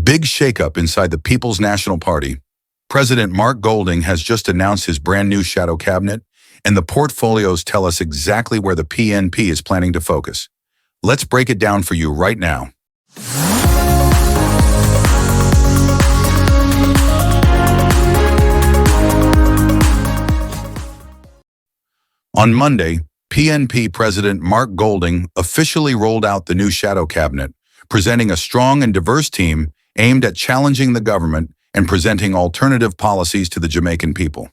Big shakeup inside the People's National Party. President Mark Golding has just announced his brand new shadow cabinet, and the portfolios tell us exactly where the PNP is planning to focus. Let's break it down for you right now. On Monday, PNP President Mark Golding officially rolled out the new shadow cabinet, presenting a strong and diverse team aimed at challenging the government and presenting alternative policies to the Jamaican people.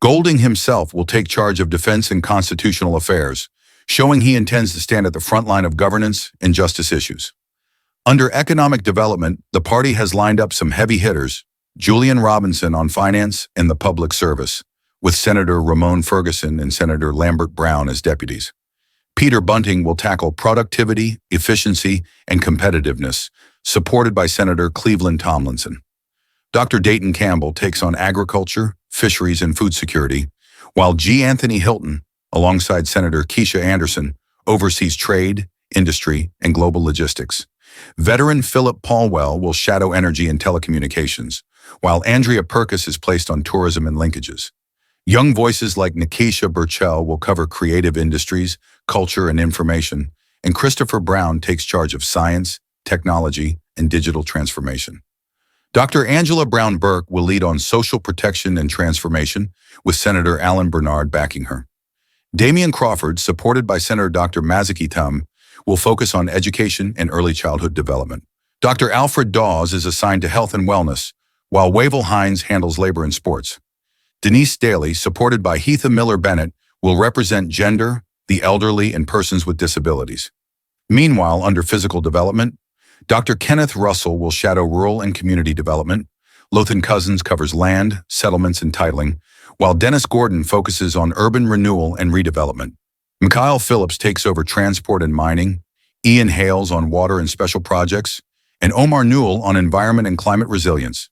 Golding himself will take charge of defense and constitutional affairs, showing he intends to stand at the front line of governance and justice issues. Under economic development, the party has lined up some heavy hitters: Julian Robinson on finance and the public service, with Senator Ramon Ferguson and Senator Lambert Brown as deputies. Peter Bunting will tackle productivity, efficiency, and competitiveness, supported by Senator Cleveland Tomlinson. Dr. Dayton Campbell takes on agriculture, fisheries, and food security, while G. Anthony Hilton, alongside Senator Keisha Anderson, oversees trade, industry, and global logistics. Veteran Philip Paulwell will shadow energy and telecommunications, while Andrea Perkis is placed on tourism and linkages. Young voices like Nikisha Burchell will cover creative industries, culture, and information, and Christopher Brown takes charge of science, technology, and digital transformation. Dr. Angela Brown Burke will lead on social protection and transformation, with Senator Alan Bernard backing her. Damian Crawford, supported by Senator Dr. Maziki Tum, will focus on education and early childhood development. Dr. Alfred Dawes is assigned to health and wellness, while Wavell Hines handles labor and sports. Denise Daly, supported by Heatha Miller-Bennett, will represent gender, the elderly, and persons with disabilities. Meanwhile, under physical development, Dr. Kenneth Russell will shadow rural and community development. Lothan Cousins covers land, settlements, and titling, while Dennis Gordon focuses on urban renewal and redevelopment. Mikhail Phillips takes over transport and mining, Ian Hales on water and special projects, and Omar Newell on environment and climate resilience.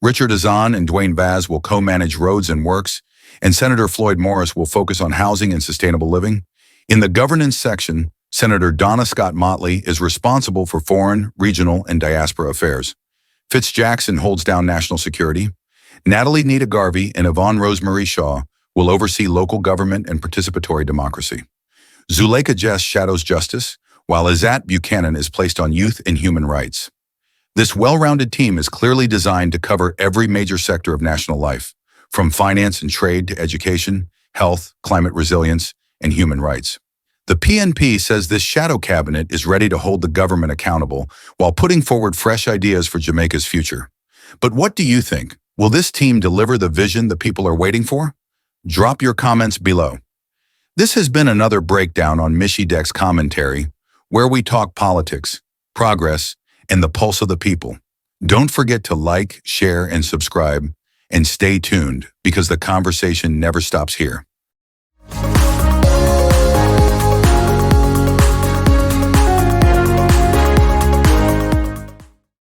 Richard Azan and Dwayne Vaz will co-manage roads and works, and Senator Floyd Morris will focus on housing and sustainable living. In the governance section, Senator Donna Scott Motley is responsible for foreign, regional, and diaspora affairs. Fitz Jackson holds down national security. Natalie Nita Garvey and Yvonne Rosemary Shaw will oversee local government and participatory democracy. Zuleika Jess shadows justice, while Izat Buchanan is placed on youth and human rights. This well-rounded team is clearly designed to cover every major sector of national life, from finance and trade to education, health, climate resilience, and human rights. The PNP says this shadow cabinet is ready to hold the government accountable while putting forward fresh ideas for Jamaica's future. But what do you think? Will this team deliver the vision the people are waiting for? Drop your comments below. This has been another breakdown on Michy Deck's commentary, where we talk politics, progress, and the pulse of the people. Don't forget to like, share, and subscribe, and stay tuned because the conversation never stops here.